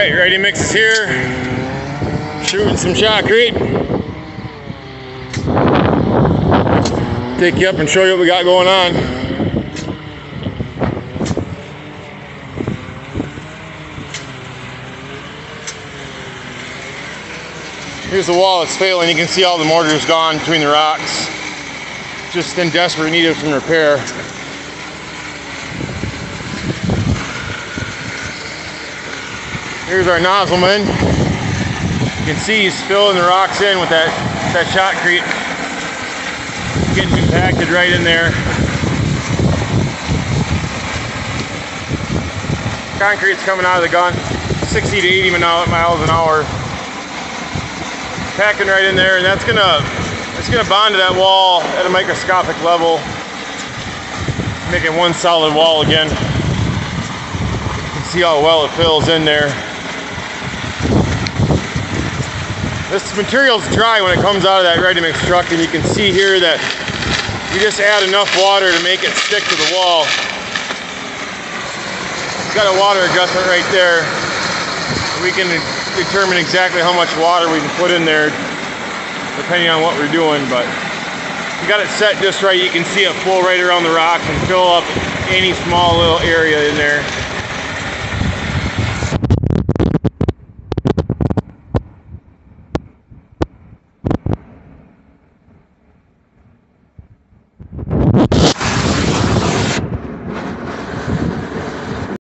Alright, ready mix is here. Shooting some shotcrete. Take you up and show you what we got going on. Here's the wall that's failing. You can see all the mortar's gone between the rocks. Just in desperate need of some repair. Here's our nozzleman. You can see he's filling the rocks in with that shotcrete. Getting compacted right in there. Concrete's coming out of the gun, 60 to 80 miles an hour. Packing right in there, and it's gonna bond to that wall at a microscopic level, making one solid wall again. You can see how well it fills in there. This material's dry when it comes out of that ready-mix truck, and you can see here that you just add enough water to make it stick to the wall. It's got a water adjustment right there. We can determine exactly how much water we can put in there depending on what we're doing, but you got it set just right. You can see it flow right around the rocks and fill up any small little area in there.